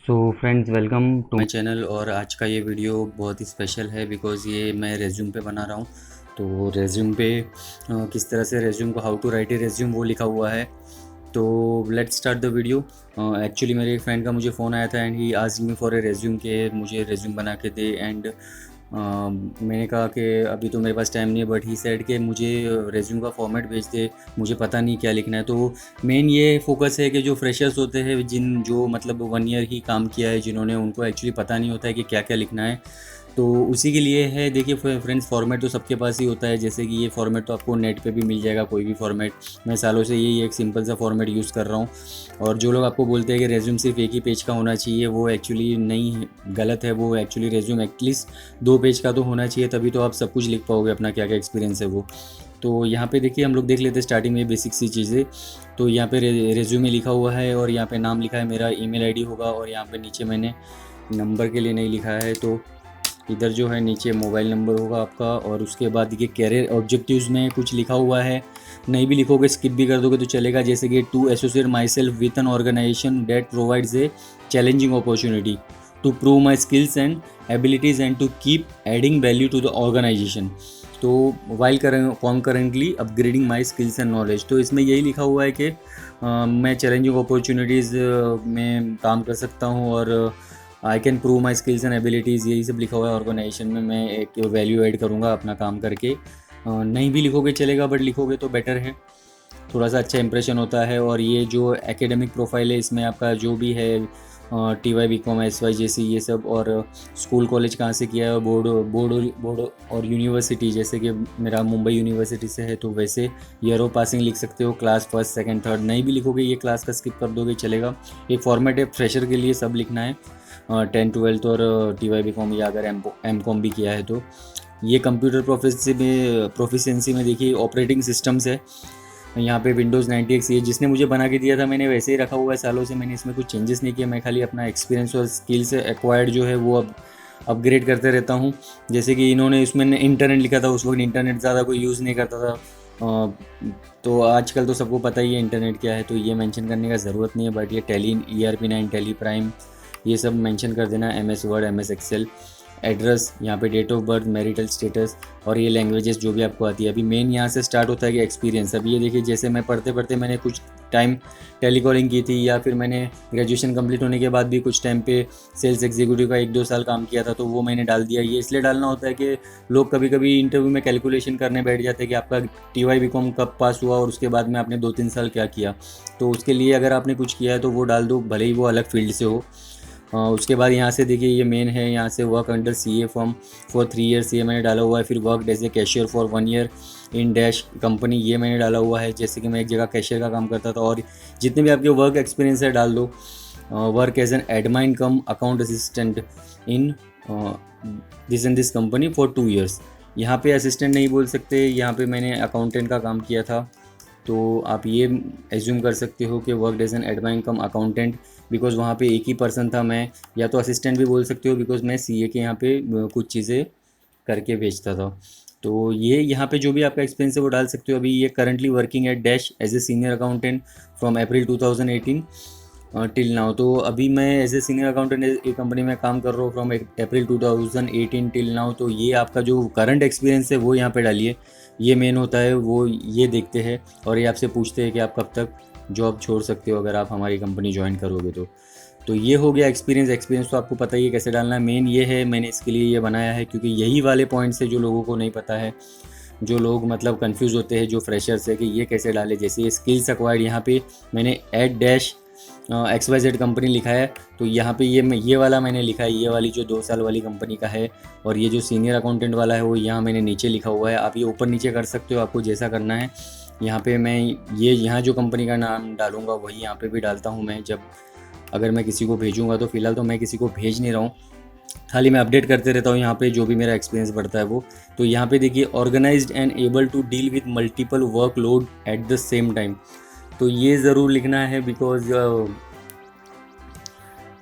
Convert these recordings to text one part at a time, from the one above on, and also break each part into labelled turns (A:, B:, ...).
A: So friends, welcome to my channel. और आज का ये वीडियो बहुत ही स्पेशल है बिकॉज़ ये मैं रेज्यूम पे बना रहा हूँ। तो रेज्यूम पे किस तरह से रेज्यूम को how to write a resume वो लिखा हुआ है। तो let's start the video. Actually मेरे एक फ्रेंड का मुझे फ़ोन आया था and he asked me for a resume के मुझे रेज्यूम बना के दे। एंड मैंने कहा कि अभी तो मेरे पास टाइम नहीं है, बट ही सेड कि मुझे रेज्यूम का फॉर्मेट भेज दे, मुझे पता नहीं क्या लिखना है। तो मेन ये फोकस है कि जो फ्रेशर्स होते हैं, जो मतलब 1 ईयर ही काम किया है जिन्होंने, उनको एक्चुअली पता नहीं होता है कि क्या क्या लिखना है। तो उसी के लिए है। देखिए फ्रेंड्स, फॉर्मेट तो सबके पास ही होता है। जैसे कि ये फॉर्मेट तो आपको नेट पे भी मिल जाएगा, कोई भी फॉर्मेट। मैं सालों से यही एक सिंपल सा फॉर्मेट यूज़ कर रहा हूँ। और जो लोग आपको बोलते हैं कि रेज्यूम सिर्फ एक ही पेज का होना चाहिए, वो एक्चुअली नहीं है, गलत है। वो एक्चुअली रेज्यूम एटलीस्ट 2 पेज का तो होना चाहिए, तभी तो आप सब कुछ लिख पाओगे, अपना क्या क्या एक्सपीरियंस है वो। तो यहाँ पे देखिए, हम लोग देख लेते हैं स्टार्टिंग में बेसिक सी चीज़ें। तो यहाँ पे रेज्यूमे लिखा हुआ है और यहाँ पे नाम लिखा है, मेरा ईमेल आईडी होगा। और यहाँ पे नीचे मैंने नंबर के लिए नहीं लिखा है, तो इधर जो है नीचे मोबाइल नंबर होगा आपका। और उसके बाद ये कैरियर ऑब्जेक्टिव्स में कुछ लिखा हुआ है, नहीं भी लिखोगे, स्किप भी कर दोगे तो चलेगा। जैसे कि to associate myself with an organization that provides a challenging opportunity to prove my skills and abilities and to keep adding value to the organization. तो while concurrently upgrading my skills and knowledge. तो इसमें यही लिखा हुआ है कि मैं challenging opportunities में काम कर सकता हूँ और I can prove my skills and abilities, यही सब लिखा हुआ है। ऑर्गेनाइजेशन में मैं एक वैल्यू ऐड करूँगा अपना काम करके। नहीं भी लिखोगे चलेगा, बट लिखोगे तो बेटर है, थोड़ा सा अच्छा इंप्रेशन होता है। और ये जो एकेडमिक प्रोफाइल है, इसमें आपका जो भी है TY BCom SY JC ये सब, और स्कूल कॉलेज कहाँ से किया है, और बोर्ड और यूनिवर्सिटी। जैसे कि मेरा मुंबई यूनिवर्सिटी से है, तो वैसे ईयर ऑफ पासिंग लिख सकते हो, क्लास फर्स्ट सेकंड थर्ड। नहीं भी लिखोगे, ये क्लास का स्किप कर दोगे चलेगा। एक फॉर्मेट है, फ्रेशर के लिए सब लिखना है, 10th 12th और TY BCom, या अगर M Com भी किया है तो। ये कंप्यूटर प्रोफिशिएंसी में देखिए ऑपरेटिंग सिस्टम्स है। यहाँ पे विंडोज़ 90X, ये जिसने मुझे बना के दिया था, मैंने वैसे ही रखा हुआ है सालों से। मैंने इसमें कुछ चेंजेस नहीं किया, मैं खाली अपना एक्सपीरियंस और स्किल्स एक्वायर्ड जो है वो अब अपग्रेड करते रहता हूँ। जैसे कि इन्होंने इसमें इंटरनेट लिखा था, उस वक्त इंटरनेट ज़्यादा कोई यूज़ नहीं करता था। तो आजकल तो सबको पता ही है इंटरनेट क्या है, तो ये मेंशन करने का ज़रूरत नहीं है। बट ये टैली ERP9 टैली प्राइम ये सब मेंशन कर देना। MS word, MS excel, address, यहाँ पे date of birth, marital status, और ये लैंग्वेजेस जो भी आपको आती है। अभी मेन यहाँ से स्टार्ट होता है कि एक्सपीरियंस। अभी ये देखिए, जैसे मैं पढ़ते पढ़ते मैंने कुछ टाइम टेलीकॉलिंग की थी, या फिर मैंने ग्रेजुएशन कंप्लीट होने के बाद भी कुछ टाइम पे सेल्स एग्जीक्यूटिव का 1-2 साल काम किया था, तो वो मैंने डाल दिया। ये इसलिए डालना होता है कि लोग कभी कभी इंटरव्यू में कैलकुलेशन करने बैठ जाते हैं कि आपका TY BCom कब पास हुआ और उसके बाद में आपने 2-3 साल क्या किया। तो उसके लिए अगर आपने कुछ किया है तो वो डाल दो, भले ही वो अलग फील्ड से हो। उसके बाद यहाँ से देखिए, ये मेन है, यहाँ से work under CA firm for 3 years, ये मैंने डाला हुआ है। फिर work as a cashier for 1 year in dash company, ये मैंने डाला हुआ है। जैसे कि मैं एक जगह कैशियर का काम करता था। और जितने भी आपके वर्क एक्सपीरियंस है डाल दो। Work as an admin cum account assistant in this and this company for 2 years. यहाँ पे असिस्टेंट नहीं बोल सकते, यहाँ पे मैंने अकाउंटेंट का काम किया था। तो आप ये एज्यूम कर सकते हो कि work as an admin cum accountant, because वहाँ पे एक ही पर्सन था मैं। या तो असिस्टेंट भी बोल सकते हो, बिकॉज़ मैं CA के यहाँ पे कुछ चीज़ें करके भेजता था। तो ये यहाँ पे जो भी आपका एक्सपीरियंस है वो डाल सकते हो। अभी ये currently working at dash as a senior accountant from April 2018 till now. तो अभी मैं एज ए सीनियर अकाउंटेंट एक कंपनी में काम कर रहा हूँ फ्रॉम अप्रैल 2018 टिल नाउ। तो ये आपका जो करंट एक्सपीरियंस है वो यहाँ पे डालिए। ये मेन होता है, वो ये देखते हैं और ये आपसे पूछते हैं कि आप कब तक जॉब छोड़ सकते हो अगर आप हमारी कंपनी ज्वाइन करोगे तो ये हो गया एक्सपीरियंस तो आपको पता ही है कैसे डालना है। मेन ये है, मैंने इसके लिए ये बनाया है क्योंकि यही वाले पॉइंट्स है जो लोगों को नहीं पता है। जो लोग मतलब कंफ्यूज होते हैं, जो फ्रेशर्स है कि ये कैसे डाले। जैसे ये स्किल्स एक्वायर्ड, यहाँ पे मैंने एट डैश XYZ कंपनी लिखा है। तो यहाँ पे ये वाला मैंने लिखा है, ये वाली जो 2 साल वाली कंपनी का है। और ये जो सीनियर अकाउंटेंट वाला है वो यहाँ मैंने नीचे लिखा हुआ है। आप ये ऊपर नीचे कर सकते हो, आपको जैसा करना है। यहाँ पे मैं ये यहाँ जो कंपनी का नाम डालूंगा वही यहाँ पे भी डालता हूँ मैं, जब अगर मैं किसी को भेजूँगा। तो फिलहाल तो मैं किसी को भेज नहीं रहा हूँ, खाली मैं अपडेट करते रहता हूँ यहाँ पे जो भी मेरा एक्सपीरियंस बढ़ता है वो। तो यहाँ पे देखिए, organised and able to deal with multiple workload at the same time. तो ये ज़रूर लिखना है, बिकॉज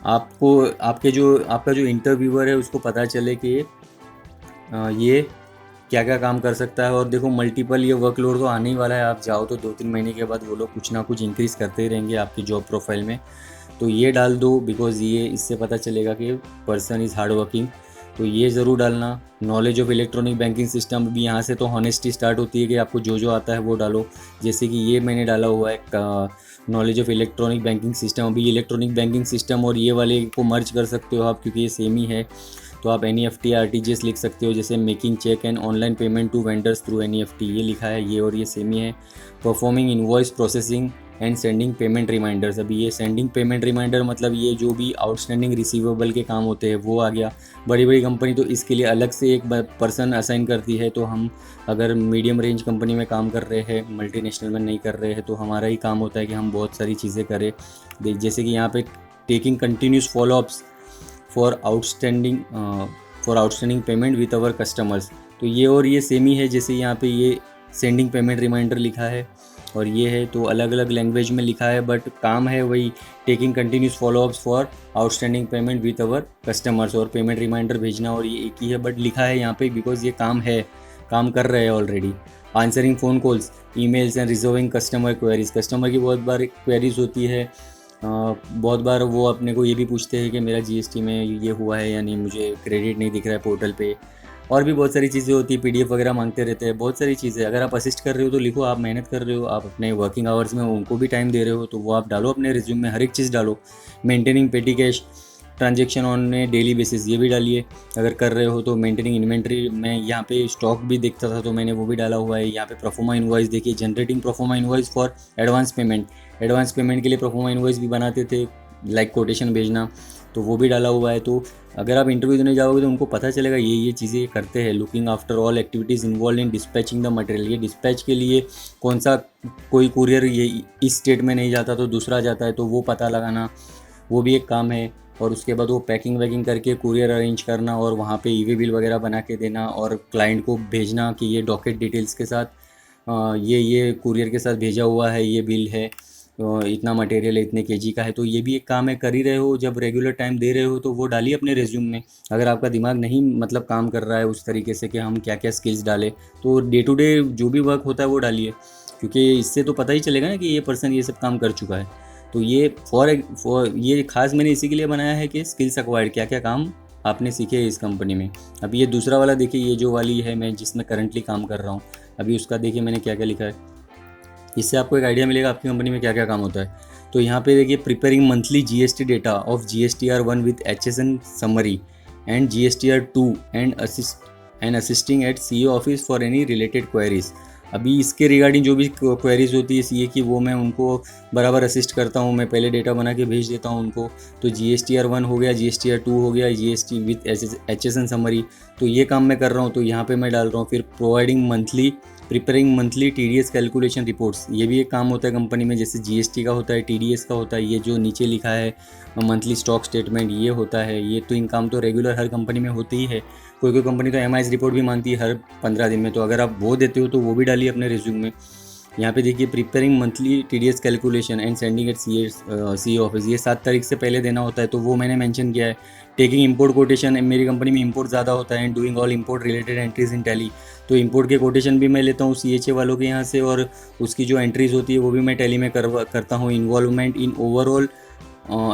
A: आपको आपका जो इंटरव्यूअर है उसको पता चले कि ये क्या क्या काम कर सकता है। और देखो, मल्टीपल ये वर्कलोड तो आने ही वाला है। आप जाओ तो 2-3 महीने के बाद वो लोग कुछ ना कुछ इंक्रीज़ करते ही रहेंगे आपकी जॉब प्रोफाइल में। तो ये डाल दो, बिकॉज़ ये इससे पता चलेगा कि पर्सन इज़ हार्ड वर्किंग। तो ये ज़रूर डालना। Knowledge of electronic banking system, भी यहाँ से तो हॉनेस्टी स्टार्ट होती है कि आपको जो जो आता है वो डालो। जैसे कि ये मैंने डाला हुआ है knowledge of electronic banking system. अभी इलेक्ट्रॉनिक बैंकिंग सिस्टम और ये वाले को मर्ज कर सकते हो आप, क्योंकि ये सेम ही है। तो आप NEFT RTGS लिख सकते हो, जैसे making cheque and online payment to vendors through NEFT, ये लिखा है ये, और ये सेम ही है। Performing invoice processing and sending payment reminders. अभी ये सेंडिंग पेमेंट रिमाइंडर मतलब ये जो भी आउटस्टैंडिंग रिसीवेबल के काम होते हैं वो आ गया। बड़ी बड़ी कंपनी तो इसके लिए अलग से एक पर्सन असाइन करती है। तो हम अगर मीडियम रेंज कंपनी में काम कर रहे हैं, मल्टीनेशनल में नहीं कर रहे हैं, तो हमारा ही काम होता है कि हम बहुत सारी चीज़ें करें। जैसे कि यहाँ पे taking continuous follow-ups for outstanding payment with our customers. तो ये और ये सेम ही है, जैसे यहाँ पे ये सेंडिंग पेमेंट रिमाइंडर लिखा है और ये है, तो अलग अलग लैंग्वेज में लिखा है, बट काम है वही, taking continuous follow-ups for outstanding payment with our customers, और पेमेंट रिमाइंडर भेजना, और ये एक ही है, बट लिखा है यहाँ पे बिकॉज ये काम है, काम कर रहे हैं already. Answering phone calls, emails and resolving customer queries. Customer की बहुत बार क्वेरीज होती है, बहुत बार वो अपने को ये भी पूछते हैं कि मेरा GST में ये हुआ है या नहीं, मुझे क्रेडिट नहीं दिख रहा है पोर्टल पे, और भी बहुत सारी चीज़ें होती है। PDF वगैरह मांगते रहते हैं, बहुत सारी चीज़ें। अगर आप असिस्ट कर रहे हो तो लिखो, आप मेहनत कर रहे हो, आप अपने वर्किंग आवर्स में उनको भी टाइम दे रहे हो, तो वो आप डालो अपने रिज्यूम में, हर एक चीज़ डालो। मेंटेनिंग पेटी cash transaction on A daily basis, ये भी डालिए अगर कर रहे हो तो। मेंटेनिंग इन्वेंट्री, मैं यहाँ पे स्टॉक भी देखता था तो मैंने वो भी डाला हुआ है। यहाँ पे प्रोफोमा इनवॉइस देखिए, generating proforma invoice for advance payment. Advance payment के लिए प्रोफोमा इनवॉइस भी बनाते थे, लाइक कोटेशन भेजना, तो वो भी डाला हुआ है। तो अगर आप इंटरव्यू देने जाओगे तो उनको पता चलेगा ये चीज़ें करते हैं। Looking after all activities involve in dispatching the material, ये डिस्पैच के लिए कौन सा कोई कुरियर ये इस स्टेट में नहीं जाता तो दूसरा जाता है, तो वो पता लगाना, वो भी एक काम है। और उसके बाद वो पैकिंग वैकिंग करके कुरियर अरेंज करना और वहाँ पे EV बिल वगैरह बना के देना और क्लाइंट को भेजना कि ये डॉकेट डिटेल्स के साथ ये कुरियर के साथ भेजा हुआ है, ये बिल है, इतना मटेरियल है, इतने kg का है। तो ये भी एक काम है, कर ही रहे हो, जब रेगुलर टाइम दे रहे हो तो वो डालिए अपने रिज्यूम में। अगर आपका दिमाग नहीं मतलब काम कर रहा है उस तरीके से कि हम क्या क्या स्किल्स डालें, तो डे टू डे जो भी वर्क होता है वो डालिए, क्योंकि इससे तो पता ही चलेगा ना कि ये पर्सन ये सब काम कर चुका है। तो ये ये खास मैंने इसी के लिए बनाया है कि स्किल्स एक्वायर्ड, क्या क्या काम आपने सीखे इस कंपनी में। अभी ये दूसरा वाला देखिए, ये जो वाली है मैं जिसमें करंटली काम कर रहा हूँ, अभी उसका देखिए मैंने क्या क्या लिखा है। इससे आपको एक आइडिया मिलेगा आपकी कंपनी में क्या क्या काम होता है। तो यहाँ पे देखिए, preparing monthly GST data of GSTR1 with HSN summary and GSTR2 and assisting at CEO office for any related queries. अभी इसके रिगार्डिंग जो भी क्वेरीज होती है CA की, वो मैं उनको बराबर असिस्ट करता हूँ, मैं पहले डेटा बना के भेज देता हूँ उनको। तो GSTR1 हो गया, GSTR2 हो गया, GST विथ HSN समरी, तो ये काम मैं कर रहा हूँ, तो यहाँ पे मैं डाल रहा हूँ। फिर preparing monthly TDS calculation reports, ये भी एक काम होता है कंपनी में, जैसे GST का होता है, TDS का होता है, ये जो नीचे लिखा है मंथली स्टॉक स्टेटमेंट, ये होता है। ये तो इन काम तो रेगुलर हर कंपनी में होती ही है। कोई कोई कंपनी तो MIS रिपोर्ट भी मांगती है हर 15 दिन में, तो अगर आप वो देते हो तो वो भी डालिए अपने रिज्यूम में। यहाँ पे देखिए, preparing monthly TDS calculation and sending at CEO office, ये 7 तारीख से पहले देना होता है, तो वो मैंने मेंशन किया है। टेकिंग इंपोर्ट कोटेशन, मेरी कंपनी में इंपोर्ट ज़्यादा होता है, and doing all import related entries in tally, तो इंपोर्ट के कोटेशन भी मैं लेता हूँ CHA वालों के यहाँ से, और उसकी जो एंट्रीज होती है वो भी मैं टैली में करता हूँ। Involvement in overall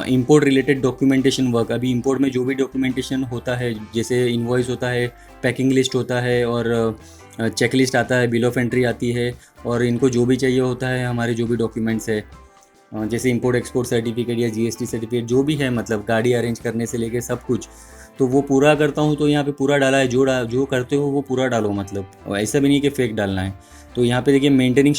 A: import related documentation work, अभी इंपोर्ट में जो भी डॉक्यूमेंटेशन होता है, जैसे इनवॉइस होता है, पैकिंग लिस्ट होता है, और चेक लिस्ट आता है, बिल ऑफ एंट्री आती है, और इनको जो भी चाहिए होता है हमारे जो भी डॉक्यूमेंट्स है, जैसे इंपोर्ट एक्सपोर्ट सर्टिफिकेट या GST सर्टिफिकेट, जो भी है, मतलब गाड़ी अरेंज करने से लेके सब कुछ, तो वो पूरा करता हूँ। तो यहाँ पे पूरा डाला है, जो करते हो वो पूरा डालो, मतलब ऐसा भी नहीं कि फेक डालना है। तो यहाँ पे देखिए, making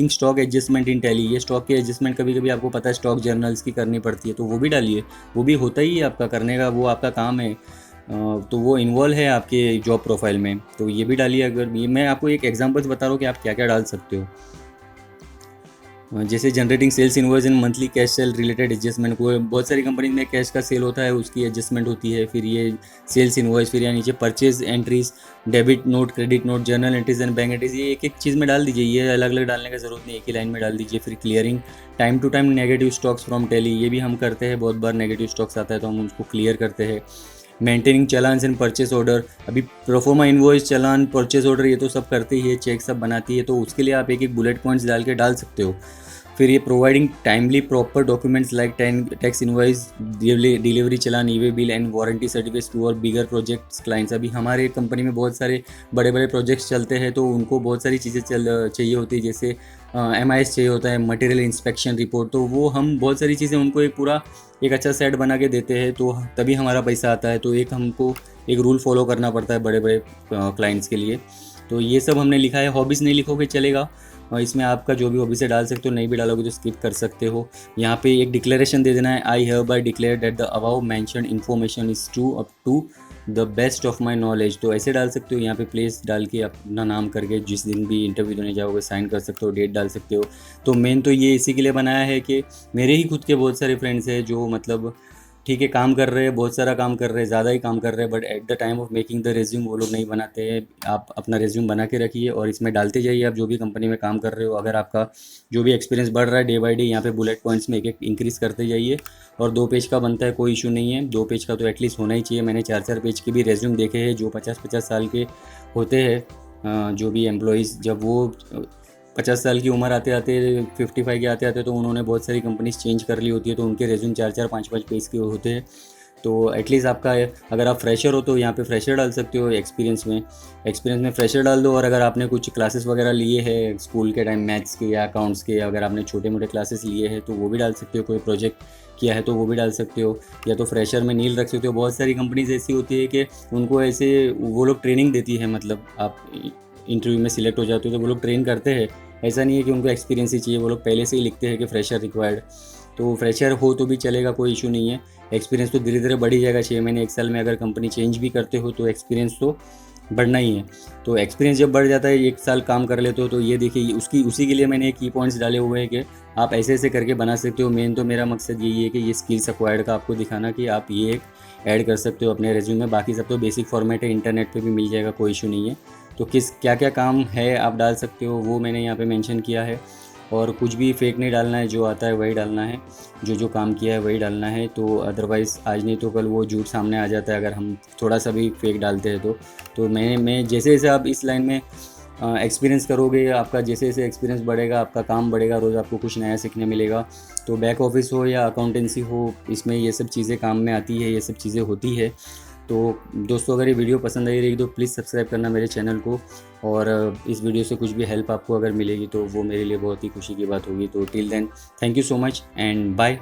A: stock adjustment in tally, ये स्टॉक की एडजस्टमेंट कभी कभी आपको पता है स्टॉक जर्नल्स की करनी पड़ती है, तो वो भी डालिए, वो भी होता ही है आपका करने का, वो आपका काम है, तो वो इन्वॉल्व है आपके जॉब प्रोफाइल में, तो ये भी डालिए। अगर ये मैं आपको एक एग्जांपल्स बता रहा हूँ कि आप क्या क्या डाल सकते हो। जैसे generating sales invoice in monthly cash sale related adjustment, को बहुत सारी कंपनी में कैश का सेल होता है, उसकी एडजस्टमेंट होती है। फिर ये सेल्स इनवॉइस, फिर यहाँ नीचे purchase entries, debit note, credit note, journal entries and bank entries, ये एक एक चीज़ में डाल दीजिए, ये अलग अलग डालने का जरूरत नहीं, एक ही लाइन में डाल दीजिए। फिर clearing time to time negative stocks from Tally, ये भी हम करते हैं, बहुत बार नेगेटिव स्टॉक्स आता है तो हम उसको क्लियर करते हैं। Maintaining challans and purchase order, अभी प्रोफोमा इनवॉइस, चलान, परचेस ऑर्डर, ये तो सब करते ही है, चेक सब बनाती है, तो उसके लिए आप एक एक बुलेट पॉइंट्स डाल के डाल सकते हो। फिर ये providing timely proper documents like tax invoice, delivery challan, e-way bill and warranty certificates to our bigger projects clients. अभी हमारे कंपनी में बहुत सारे बड़े बड़े प्रोजेक्ट्स चलते हैं, तो उनको बहुत सारी चीज़ें चाहिए होती है, जैसे MIS चाहिए होता है, मटेरियल इंस्पेक्शन रिपोर्ट। तो वो हम बहुत सारी चीज़ें उनको एक अच्छा सेट बना के देते हैं, तो तभी हमारा पैसा आता है। तो हमको एक रूल फॉलो करना पड़ता है बड़े बड़े क्लाइंट्स के लिए। तो ये सब हमने लिखा है। हॉबीज़ नहीं लिखोगे चलेगा, और इसमें आपका जो भी हॉबी से डाल सकते हो, नहीं भी डालोगे तो स्किप कर सकते हो। यहाँ पे एक डिक्लेरेशन दे देना है, I have by declare that the above mentioned information is true up to the best of my knowledge. तो ऐसे डाल सकते हो। यहाँ पे प्लेस डाल के अपना नाम करके जिस दिन भी इंटरव्यू देने जाओगे साइन कर सकते हो, डेट डाल सकते हो। तो मेन तो ये इसी के लिए बनाया है कि मेरे ही खुद के बहुत सारे फ्रेंड्स हैं जो मतलब ठीक है काम कर रहे हैं, बहुत सारा काम कर रहे हैं, ज़्यादा ही काम कर रहे हैं, but at the time of making the resume वो लोग नहीं बनाते हैं। आप अपना रेज्यूम बना के रखिए और इसमें डालते जाइए आप जो भी कंपनी में काम कर रहे हो। अगर आपका जो भी एक्सपीरियंस बढ़ रहा है डे बाय डे, यहाँ पे बुलेट पॉइंट्स में एक इंक्रीज़ करते जाइए। और 2 पेज का बनता है, कोई इशू नहीं है, 2 पेज का तो एटलीस्ट होना ही चाहिए। मैंने 4-4 पेज के भी रेज्यूम देखे हैं जो 50-50 साल के होते हैं। जो भी एम्प्लॉयज़ जब वो 50 साल की उम्र आते आते 55 के आते आते तो उन्होंने बहुत सारी कंपनीज चेंज कर ली होती है, तो उनके रेज्यूम 4-4 5-5 पेज के होते हैं। तो एटलीस्ट आपका अगर आप फ्रेशर हो तो यहाँ पे फ्रेशर डाल सकते हो। एक्सपीरियंस में फ्रेशर डाल दो। और अगर आपने कुछ क्लासेस वगैरह लिए हैं स्कूल के टाइम, मैथ्स के या अकाउंट्स के, अगर आपने छोटे मोटे क्लासेस लिए हैं तो वो भी डाल सकते हो। कोई प्रोजेक्ट किया है तो वो भी डाल सकते हो, या तो फ्रेशर में नील रख सकते हो। बहुत सारी कंपनीज ऐसी होती है कि उनको ऐसे वो लोग ट्रेनिंग देती है, मतलब आप इंटरव्यू में सिलेक्ट हो जाते हो तो वो लोग ट्रेन करते हैं। ऐसा नहीं है कि उनको एक्सपीरियंस ही चाहिए, वो लोग पहले से ही लिखते हैं कि फ्रेशर रिक्वायर्ड। तो फ्रेशर हो तो भी चलेगा, कोई इशू नहीं है। एक्सपीरियंस तो धीरे धीरे बढ़ ही जाएगा। 6 महीने 1 साल में अगर कंपनी चेंज भी करते हो तो एक्सपीरियंस तो बढ़ना ही है। तो एक्सपीरियंस जब बढ़ जाता है, 1 साल काम कर लेते हो, तो ये देखिए उसी के लिए मैंने की पॉइंट्स डाले हुए हैं कि आप ऐसे ऐसे करके बना सकते हो। मेन तो मेरा मकसद यही है कि ये स्किल्स एक्वायर्ड का आपको दिखाना कि आप ये एक ऐड कर सकते हो अपने रेज्यूमे में। बाकी सब तो बेसिक फॉर्मेट है, इंटरनेट पे भी मिल जाएगा, कोई इशू नहीं है। तो क्या क्या काम है आप डाल सकते हो वो मैंने यहाँ पे मेंशन किया है। और कुछ भी फेक नहीं डालना है, जो आता है वही डालना है, जो काम किया है वही डालना है। तो अदरवाइज़ आज नहीं तो कल वो झूठ सामने आ जाता है अगर हम थोड़ा सा भी फेक डालते हैं तो मैं जैसे जैसे आप इस लाइन में एक्सपीरियंस करोगे, आपका जैसे जैसे एक्सपीरियंस बढ़ेगा, आपका काम बढ़ेगा, रोज़ आपको कुछ नया सीखने मिलेगा। तो बैक ऑफिस हो या अकाउंटेंसी हो, इसमें ये सब चीज़ें काम में आती है, ये सब चीज़ें होती है। तो दोस्तों अगर ये वीडियो पसंद आई रही तो प्लीज़ सब्सक्राइब करना मेरे चैनल को। और इस वीडियो से कुछ भी हेल्प आपको अगर मिलेगी तो वो मेरे लिए बहुत ही खुशी की बात होगी। तो till then thank you so much and bye.